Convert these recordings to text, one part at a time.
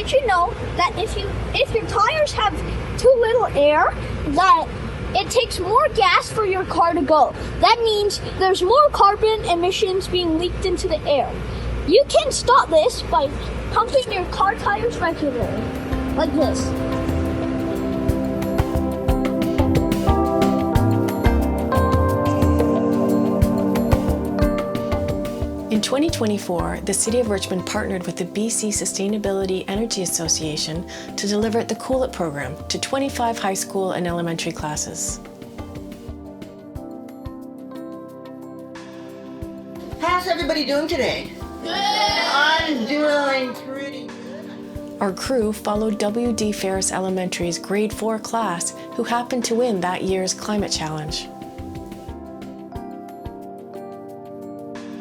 did you know that if your tires have too little air, that it takes more gas for your car to go? That means there's more carbon emissions being leaked into the air. You can stop this by pumping your car tires regularly, like this. In 2024, the City of Richmond partnered with the BC Sustainability Energy Association to deliver the Cool It program to 25 high school and elementary classes. How's everybody doing today? Good! I'm doing pretty good. Our crew followed W.D. Ferris Elementary's Grade 4 class, who happened to win that year's climate challenge.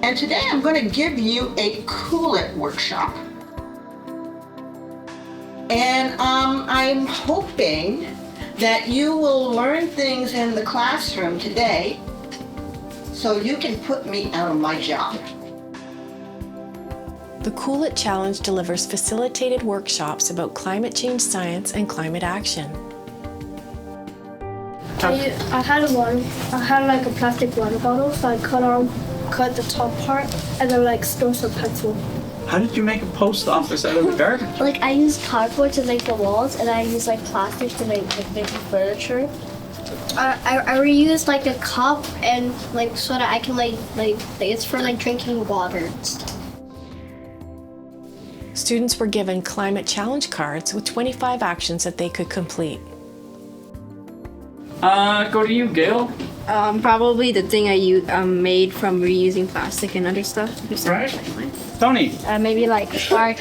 And today I'm going to give you a Cool It workshop. And I'm hoping that you will learn things in the classroom today so you can put me out of my job. The Cool It Challenge delivers facilitated workshops about climate change science and climate action. I had like a plastic water bottle, so I cut the top part and then like store some pencil. How did you make a post office out of the garbage? Like I used cardboard to make the walls, and I used like plastic to make furniture. I reused like a cup and like so that I can like it's for like drinking water. Students were given climate challenge cards with 25 actions that they could complete. Go to you, Gail. Probably the thing I made from reusing plastic and other stuff. Right. Tony. Maybe like park,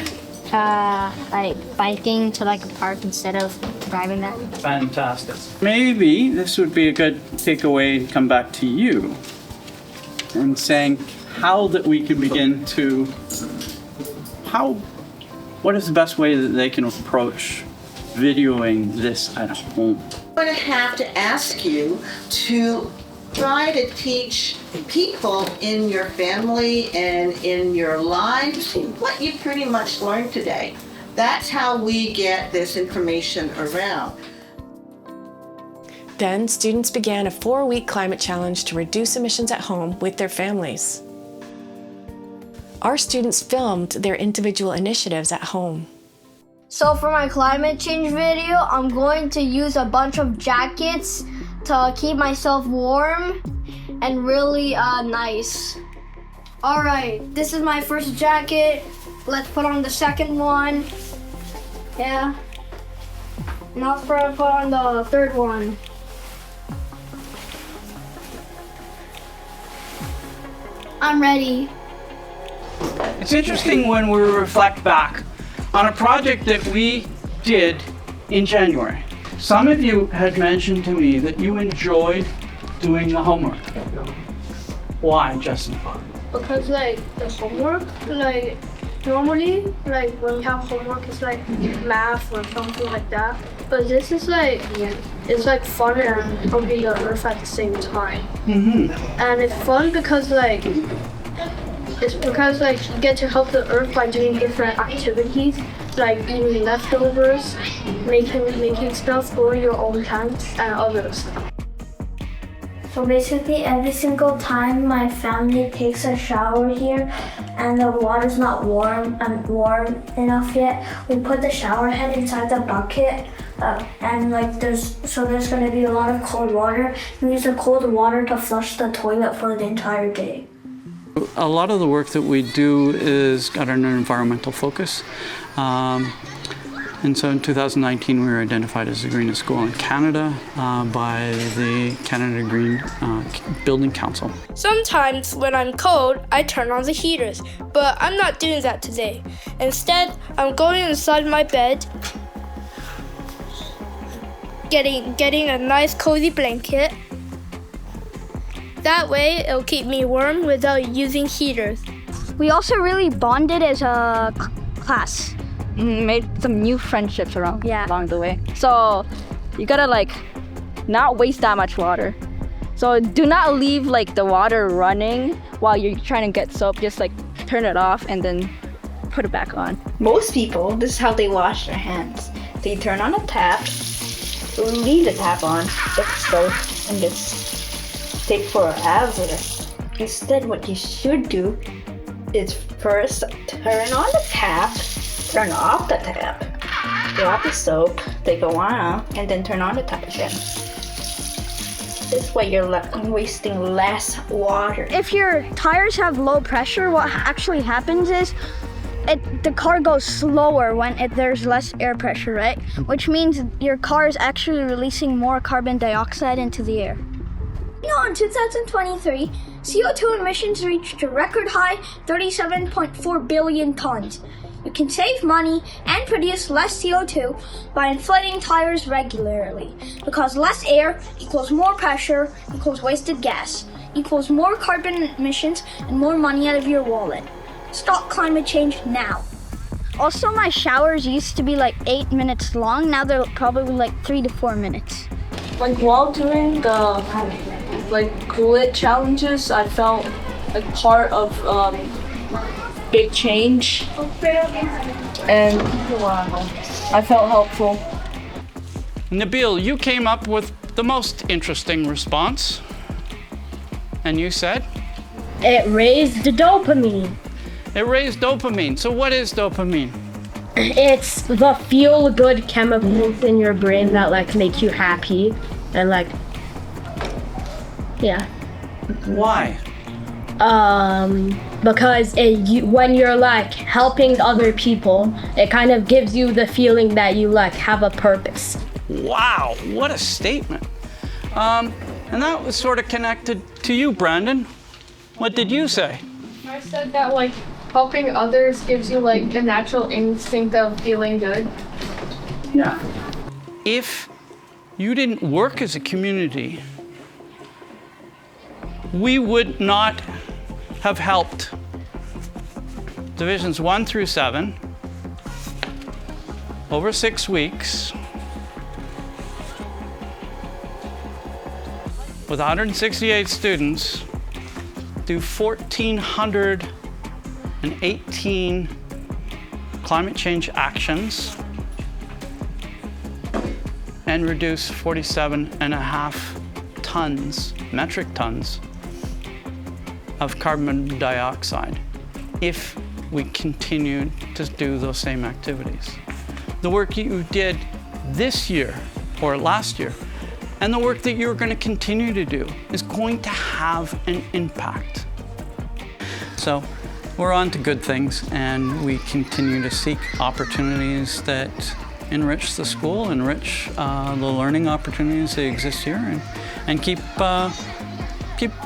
like biking to like a park instead of driving there. Fantastic. Maybe this would be a good takeaway to come back to you and saying how that we can begin to, what is the best way that they can approach videoing this at home? I'm going to have to ask you to try to teach people in your family and in your lives what you pretty much learned today. That's how we get this information around. Then, students began a 4-week climate challenge to reduce emissions at home with their families. Our students filmed their individual initiatives at home. So for my climate change video, I'm going to use a bunch of jackets to keep myself warm and really nice. All right, this is my first jacket. Let's put on the second one. Yeah. Now let's put on the third one. I'm ready. It's interesting when we reflect back on a project that we did in January. Some of you had mentioned to me that you enjoyed doing the homework. Why, Justin? Because like the homework, like normally like when we have homework it's like math or something like that. But this is like it's like fun and helping the earth at the same time. Mm-hmm. And it's fun because like you get to help the earth by doing different activities, like eating leftovers, making stuff, growing your own plants, and others. So basically, every single time my family takes a shower here, and the water's not warm enough yet, we put the shower head inside the bucket, and like there's going to be a lot of cold water. We use the cold water to flush the toilet for the entire day. A lot of the work that we do is got an environmental focus. And so in 2019, we were identified as the greenest school in Canada by the Canada Green Building Council. Sometimes when I'm cold, I turn on the heaters, but I'm not doing that today. Instead, I'm going inside my bed, getting a nice cozy blanket. That way, it'll keep me warm without using heaters. We also really bonded as a class. Made some new friendships along the way. So you gotta like not waste that much water. So do not leave like the water running while you're trying to get soap. Just like turn it off and then put it back on. Most people, this is how they wash their hands. They turn on the tap, leave the tap on, get the soap, and just take forever. Instead, what you should do is first turn on the tap, turn off the tap, drop the soap, take a while, and then turn on the tap again. This way you're wasting less water. If your tires have low pressure, what actually happens is the car goes slower when there's less air pressure, right? Which means your car is actually releasing more carbon dioxide into the air. In 2023, CO2 emissions reached a record high 37.4 billion tons. You can save money and produce less CO2 by inflating tires regularly, because less air equals more pressure equals wasted gas, equals more carbon emissions and more money out of your wallet. Stop climate change now. Also, my showers used to be like 8 minutes long. Now they're probably like 3 to 4 minutes. Like while doing the Cool It challenges, I felt like part of big change, and I felt helpful. Nabil, you came up with the most interesting response, and you said? It raised the dopamine. It raised dopamine. So what is dopamine? It's the feel-good chemicals in your brain that like make you happy and like, yeah. Why? Because when you're like helping other people, it kind of gives you the feeling that you like have a purpose. Wow, what a statement. And that was sort of connected to you, Brandon. What did you say? I said that like helping others gives you like a natural instinct of feeling good. Yeah. If you didn't work as a community, we would not have helped divisions 1 through 7 over 6 weeks with 168 students do 1,418 climate change actions and reduce 47.5 tons, metric tons, of carbon dioxide if we continued to do those same activities. The work you did this year or last year and the work that you're going to continue to do is going to have an impact. So we're on to good things, and we continue to seek opportunities that enrich the school, enrich the learning opportunities that exist here, and keep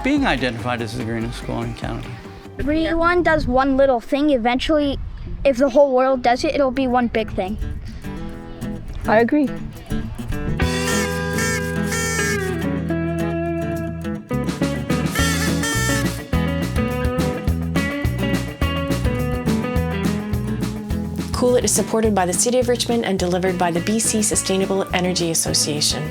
being identified as the greenest school in Canada. Everyone does one little thing. Eventually, if the whole world does it, it'll be one big thing. I agree. Cool It is supported by the City of Richmond and delivered by the BC Sustainable Energy Association.